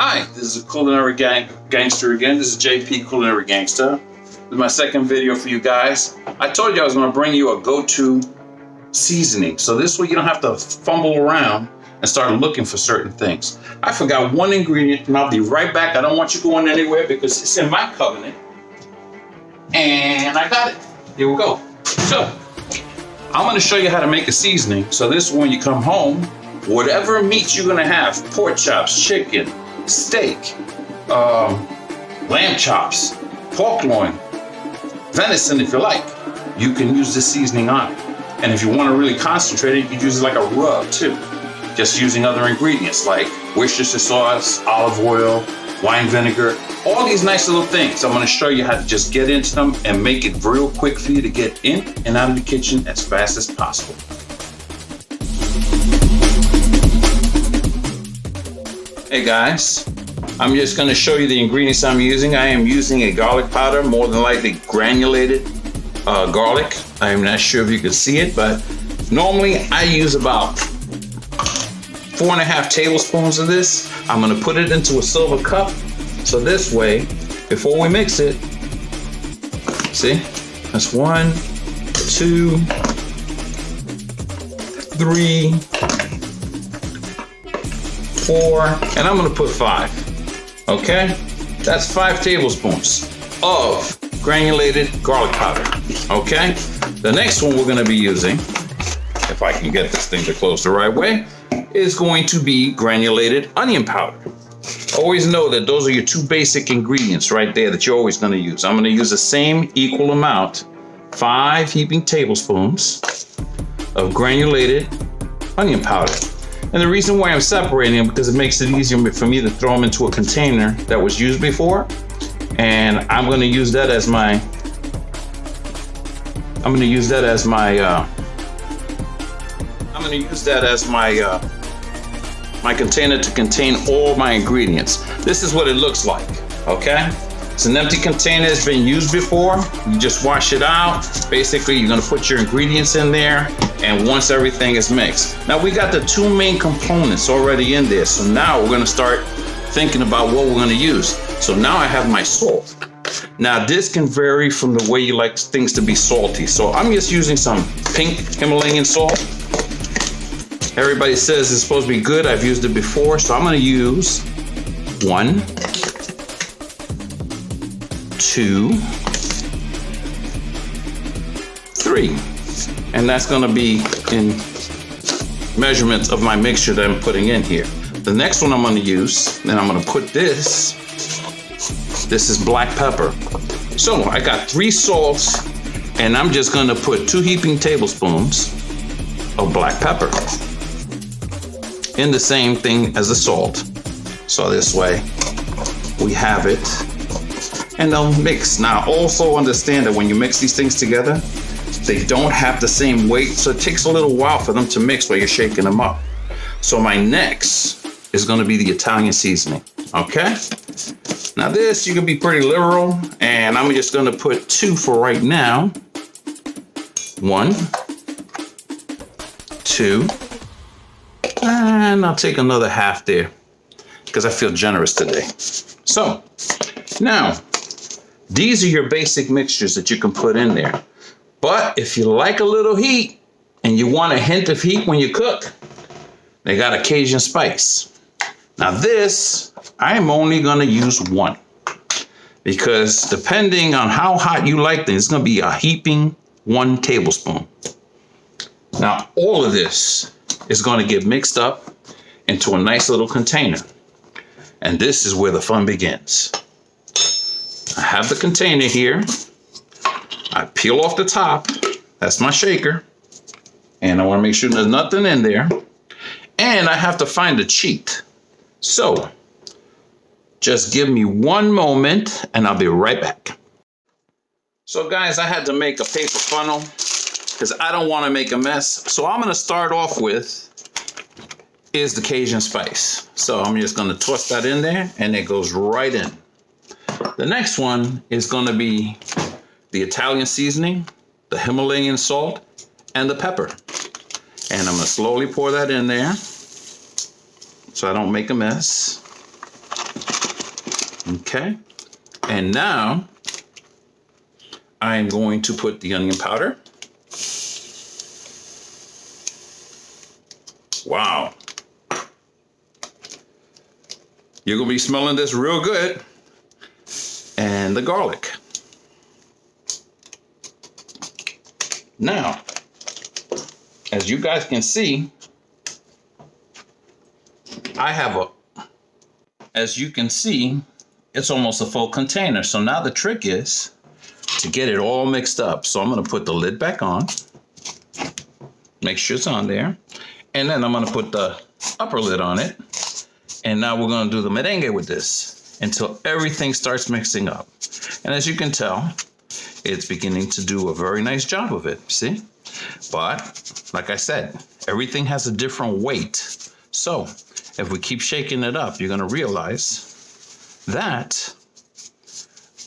Hi, this is Culinary Gangster again. This is JP Culinary Gangster. This is my second video for you guys. I told you I was going to bring you a go-to seasoning. So this way you don't have to fumble around and start looking for certain things. I forgot one ingredient and I'll be right back. I don't want you going anywhere because it's in my cabinet. And I got it. Here we go. So I'm going to show you how to make a seasoning. So this when you come home, whatever meat you're going to have, pork chops, chicken, steak, lamb chops, pork loin, venison if you like, you can use this seasoning on it. And if you want to really concentrate it, you can use it like a rub too. Just using other ingredients like Worcestershire sauce, olive oil, wine vinegar, all these nice little things. I'm going to show you how to just get into them and make it real quick for you to get in and out of the kitchen as fast as possible. Hey guys, I'm just going to show you the ingredients I'm using. I am using a garlic powder, more than likely granulated garlic. I'm not sure if you can see it, but normally I use about 4.5 tablespoons of this. I'm going to put it into a silver cup. So this way, before we mix it, see, that's 1, 2, 3, 4, and I'm going to put 5. Okay, that's 5 tablespoons of granulated garlic powder. Okay, the next one we're going to be using, if I can get this thing to close the right way, is going to be granulated onion powder. Always know that those are your 2 basic ingredients right there that you're always going to use. I'm going to use the same equal amount, 5 heaping tablespoons of granulated onion powder. And the reason why I'm separating them because it makes it easier for me to throw them into a container that was used before. And I'm going to use that as my my container to contain all my ingredients. This is what it looks like, okay? It's an empty container, it's been used before. You just wash it out. Basically, you're gonna put your ingredients in there, and once everything is mixed. Now we got the 2 main components already in there, so now we're gonna start thinking about what we're gonna use. So now I have my salt. Now this can vary from the way you like things to be salty. So I'm just using some pink Himalayan salt. Everybody says it's supposed to be good. I've used it before, so I'm going to use 1, 2, 3. And that's going to be in measurements of my mixture that I'm putting in here. The next one I'm going to use, then I'm going to put this. This is black pepper. So I got 3 salts, and I'm just going to put 2 heaping tablespoons of black pepper in the same thing as the salt. So this way we have it and they'll mix. Now also understand that when you mix these things together, they don't have the same weight, so it takes a little while for them to mix while you're shaking them up. So my next is going to be the Italian seasoning. Okay, now this you can be pretty liberal, and I'm just going to put 2 for right now. 1, 2, and I'll take another half there because I feel generous today. So now these are your basic mixtures that you can put in there. But if you like a little heat and you want a hint of heat when you cook, they got a Cajun spice. Now this, I'm only going to use 1 because depending on how hot you like things, it's going to be a heaping 1 tablespoon. Now all of this is going to get mixed up into a nice little container. And this is where the fun begins. I have the container here. I peel off the top. That's my shaker. And I want to make sure there's nothing in there. And I have to find a cheat. So just give me 1 moment and I'll be right back. So guys, I had to make a paper funnel because I don't want to make a mess. So I'm going to start off with is the Cajun spice. So I'm just going to toss that in there and it goes right in. The next one is going to be the Italian seasoning, the Himalayan salt, and the pepper. And I'm going to slowly pour that in there so I don't make a mess. Okay. And now I'm going to put the onion powder. Wow. You're going to be smelling this real good. And the garlic. Now, as you guys can see, I have as you can see, it's almost a full container. So now the trick is to get it all mixed up. So I'm going to put the lid back on. Make sure it's on there. And then I'm going to put the upper lid on it. And now we're going to do the merengue with this until everything starts mixing up. And as you can tell, it's beginning to do a very nice job of it, see? But like I said, everything has a different weight. So if we keep shaking it up, you're going to realize that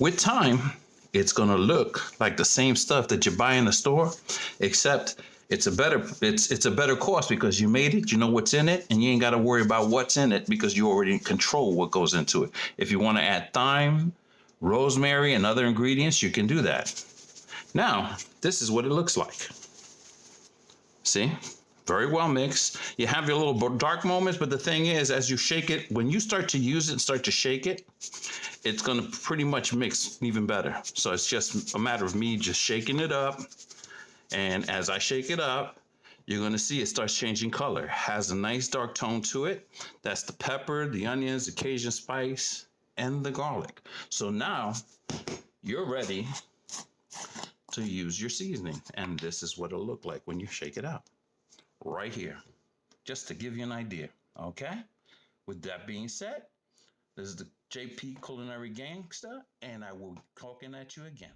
with time, it's going to look like the same stuff that you buy in the store, except it's a better cost because you made it, you know what's in it, and you ain't got to worry about what's in it because you already control what goes into it. If you want to add thyme, rosemary, and other ingredients, you can do that. Now, this is what it looks like. See? Very well mixed. You have your little dark moments, but the thing is, as you shake it, when you start to use it and start to shake it, it's going to pretty much mix even better. So it's just a matter of me just shaking it up. And as I shake it up, you're going to see it starts changing color. It has a nice dark tone to it. That's the pepper, the onions, the Cajun spice, and the garlic. So now you're ready to use your seasoning. And this is what it'll look like when you shake it out. Right here. Just to give you an idea. Okay? With that being said, this is the JP Culinary Gangsta, and I will be talking at you again.